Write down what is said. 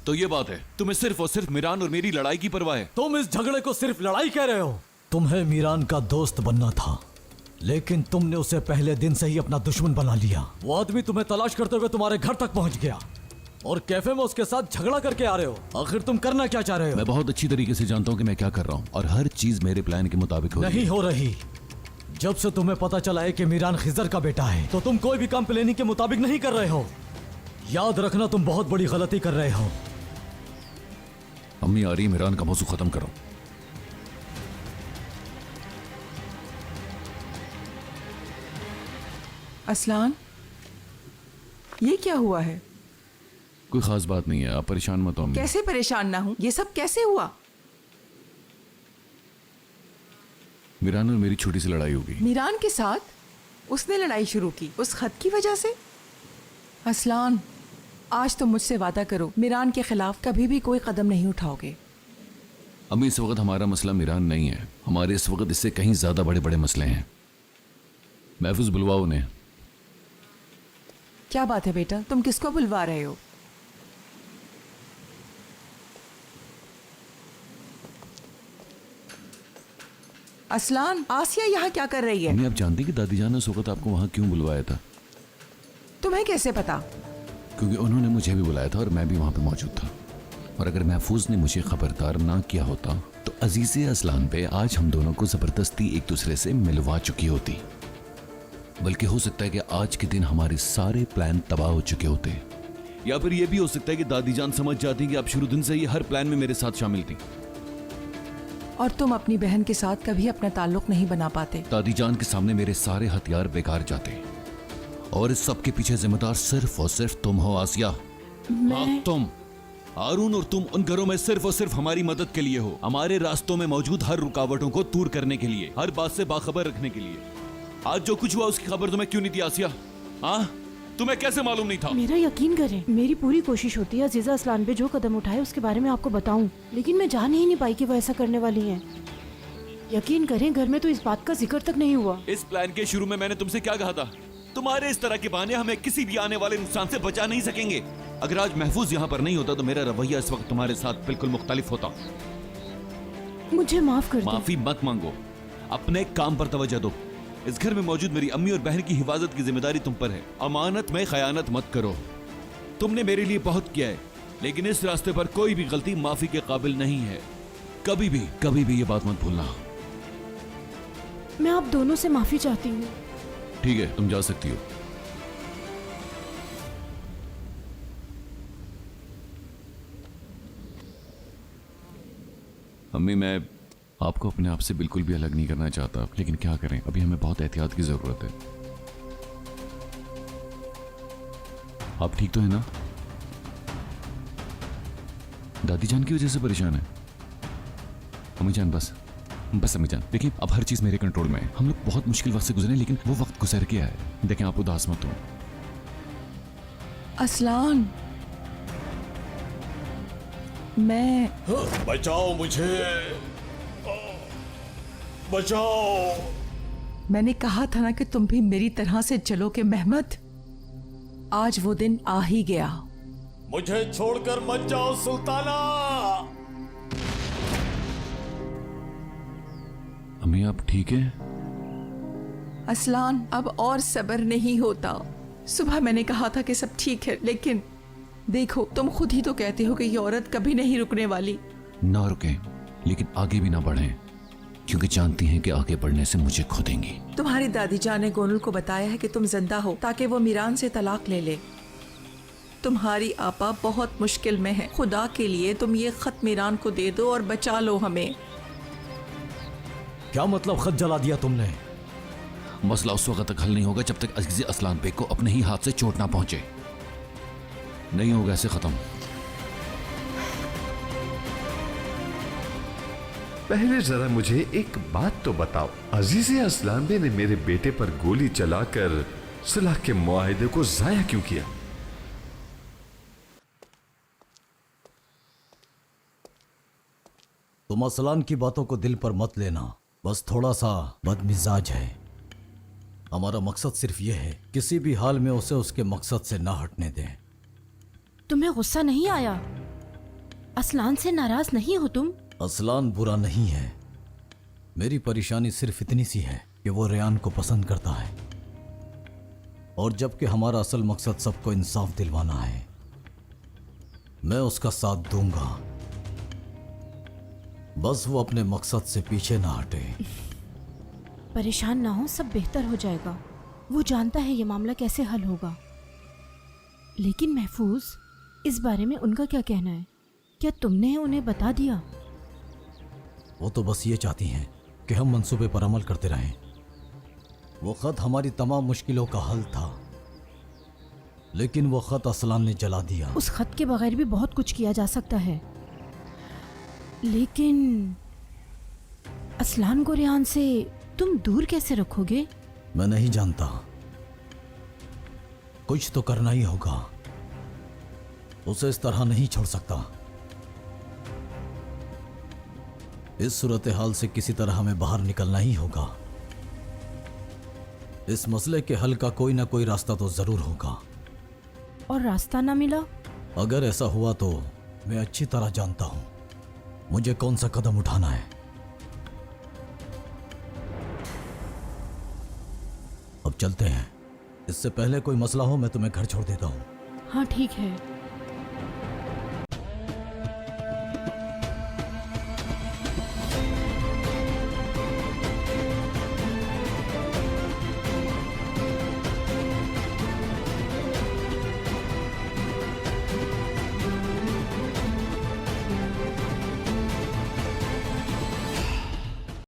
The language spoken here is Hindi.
तो ये बात है, तुम्हें सिर्फ और सिर्फ मीरान और मेरी लड़ाई की परवाह है। तुम इस झगड़े को सिर्फ लड़ाई कह रहे हो। तुम्हें मीरान का दोस्त बनना था, लेकिन तुमने उसे पहले दिन से ही अपना दुश्मन बना लिया। वो आदमी तुम्हें तलाश करते हुए तुम्हारे घर तक पहुंच गया और कैफे में उसके साथ झगड़ा करके आ रहे हो। आखिर तुम करना क्या चाह रहे हो? मैं बहुत अच्छी तरीके से जानता हूँ कि मैं क्या कर रहा हूँ और हर चीज मेरे प्लान के मुताबिक हो नहीं हो रही। जब से तुम्हें पता चला है कि मीरान खिजर का बेटा है, तो तुम कोई भी काम प्लानिंग के मुताबिक नहीं कर रहे हो। याद रखना, तुम बहुत बड़ी गलती कर रहे हो। अम्मी आ रही, मीरान का मौजू खत्म करो। असलान, ये क्या हुआ है? कोई खास बात नहीं है, आप परेशान मत हो अम्मी। कैसे परेशान ना हूं? ये सब कैसे हुआ? मीरान और मेरी छोटी सी लड़ाई होगी। मीरान के साथ? उसने लड़ाई शुरू की उस खत की वजह से? असलान, आज तुम मुझसे वादा करो, मीरान के खिलाफ कभी भी कोई कदम नहीं उठाओगे। अम्मी, इस वक्त हमारा मसला मीरान नहीं है, हमारे इस वक्त इससे कहीं ज्यादा बड़े बड़े मसले हैं। महफूज बुलवाओ उन्हें। क्या बात है बेटा, तुम किसको बुलवा रहे हो? असलान, आसिया यहाँ क्या कर रही है? अम्मी, आप जानती कि दादी जान ने उस वक्त आपको वहां क्यों बुलवाया था? तुम्हें कैसे पता? क्योंकि उन्होंने मुझे भी बुलाया था और मैं भी वहां पे मौजूद था। और अगर महफूज ने मुझे खबरदार ना किया होता तो अजीज़े असलान पे आज हम दोनों को जबरदस्ती एक दूसरे से मिलवा चुकी होती। बल्कि हो सकता है कि आज के दिन हमारे सारे प्लान तबाह हो चुके होते, या फिर यह भी हो सकता है कि दादी जान समझ जाती कि आप शुरू दिन से ही हर प्लान में मेरे साथ शामिल थी। और तुम अपनी बहन के साथ कभी अपना ताल्लुक नहीं बना पाते। दादी जान के सामने मेरे सारे हथियार बेकार जाते और इस सब के पीछे जिम्मेदार सिर्फ और सिर्फ तुम हो आसिया। हाँ, तुम, हारून और तुम उन घरों में सिर्फ और सिर्फ हमारी मदद के लिए हो, हमारे रास्तों में मौजूद हर रुकावटों को दूर करने के लिए, हर बात से बाखबर रखने के लिए। आज जो कुछ हुआ उसकी खबर तुम्हें क्यों नहीं दी आसिया? हाँ, तुम्हें कैसे मालूम नहीं था? मेरा यकीन करें, मेरी पूरी कोशिश होती है अजीजा असलान पे जो कदम उठाए उसके बारे में आपको बताऊं, लेकिन मैं जान ही नहीं पाई कि वो ऐसा करने वाली हैं। यकीन करें, घर में तो इस बात का जिक्र तक नहीं हुआ। इस प्लान के शुरू में मैंने तुमसे क्या कहा था? तुम्हारे इस तरह के बहाने हमें किसी भी आने वाले नुकसान से बचा नहीं सकेंगे। अगर आज महफूज यहाँ पर नहीं होता तो मेरा रवैया इस वक्त तुम्हारे साथ बिल्कुल मुख्तलिफ होता। मुझे माफ कर दो। माफी मत मांगो, अपने काम पर तवज्जो दो। इस घर में मौजूद मेरी अम्मी और बहन की हिफाजत की जिम्मेदारी तुम पर है। अमानत में खयानत मत करो। तुमने मेरे लिए बहुत किया है, लेकिन इस रास्ते पर कोई भी गलती माफी के काबिल नहीं है। कभी भी ये बात मत भूलना। मैं आप दोनों से माफी चाहती हूँ। ठीक है, तुम जा सकती हो। अम्मी, मैं आपको अपने आप से बिल्कुल भी अलग नहीं करना चाहता, लेकिन क्या करें, अभी हमें बहुत एहतियात की जरूरत है। आप ठीक तो है ना? दादी जान की वजह से परेशान है? अम्मी जान, बस अम्मी जान, देखिए अब हर चीज मेरे कंट्रोल में है। हम लोग बहुत मुश्किल वक्त से गुजरे, लेकिन वो वक्त गुजर गया है। देखें, आप उदास मत हो। असलान, मैं बचाओ मुझे, बचाओ। मैंने कहा था ना कि तुम भी मेरी तरह से चलोगे महमद। आज वो दिन आ ही गया। मुझे छोड़कर मत जाओ सुल्ताना। अम्मी, आप ठीक है? असलान, अब और सब्र नहीं होता। सुबह मैंने कहा था कि सब ठीक है, लेकिन देखो, तुम खुद ही तो कहते हो कि ये औरत कभी नहीं रुकने वाली। ना रुकें, लेकिन आगे भी ना बढ़ें, क्योंकि जानती हैं कि आगे बढ़ने से मुझे खो देंगी। तुम्हारी दादी जान ने गोनुल को बताया है कि तुम जिंदा हो ताकि वो मीरान से तलाक ले ले। तुम्हारी आपा बहुत मुश्किल में है। खुदा के लिए तुम ये खत मीरान को दे दो और बचा लो हमें। क्या मतलब खत जला दिया तुमने? मसला उस वक्त तक हल नहीं होगा जब तक अजीज़े असलान बेग को अपने ही हाथ से चोट ना पहुंचे। नहीं होगा ऐसे खत्म। पहले जरा मुझे एक बात तो बताओ, अजीज़े असलान बे ने मेरे बेटे पर गोली चलाकर सुलह के मुआहिदे को जाया क्यों किया? तुम असलान की बातों को दिल पर मत लेना, बस थोड़ा सा बदमिजाज है। हमारा मकसद सिर्फ यह है, किसी भी हाल में उसे उसके मकसद से ना हटने दें। तुम्हें गुस्सा नहीं आया? असलान से नाराज नहीं हो तुम? असलान बुरा नहीं है, मेरी परेशानी सिर्फ इतनी सी है कि वो रेयान को पसंद करता है, और जबकि हमारा असल मकसद सबको इंसाफ दिलवाना है। मैं उसका साथ दूंगा, बस वो अपने मकसद से पीछे ना हटे। परेशान ना हो, सब बेहतर हो जाएगा। वो जानता है ये मामला कैसे हल होगा। लेकिन महफूज, इस बारे में उनका क्या कहना है? क्या तुमने उन्हें बता दिया? वो तो बस ये चाहती हैं कि हम मंसूबे पर अमल करते रहें। वो खत हमारी तमाम मुश्किलों का हल था, लेकिन वो खत असलान ने जला दिया। उस खत के बगैर भी बहुत कुछ किया जा सकता है, लेकिन असलान को रेहान से तुम दूर कैसे रखोगे? मैं नहीं जानता, कुछ तो करना ही होगा। उसे इस तरह नहीं छोड़ सकता। इस सूरत हाल से किसी तरह हमें बाहर निकलना ही होगा। इस मसले के हल का कोई ना कोई रास्ता तो जरूर होगा। और रास्ता ना मिला? अगर ऐसा हुआ तो मैं अच्छी तरह जानता हूं मुझे कौन सा कदम उठाना है। अब चलते हैं, इससे पहले कोई मसला हो मैं तुम्हें घर छोड़ देता हूं। हाँ ठीक है।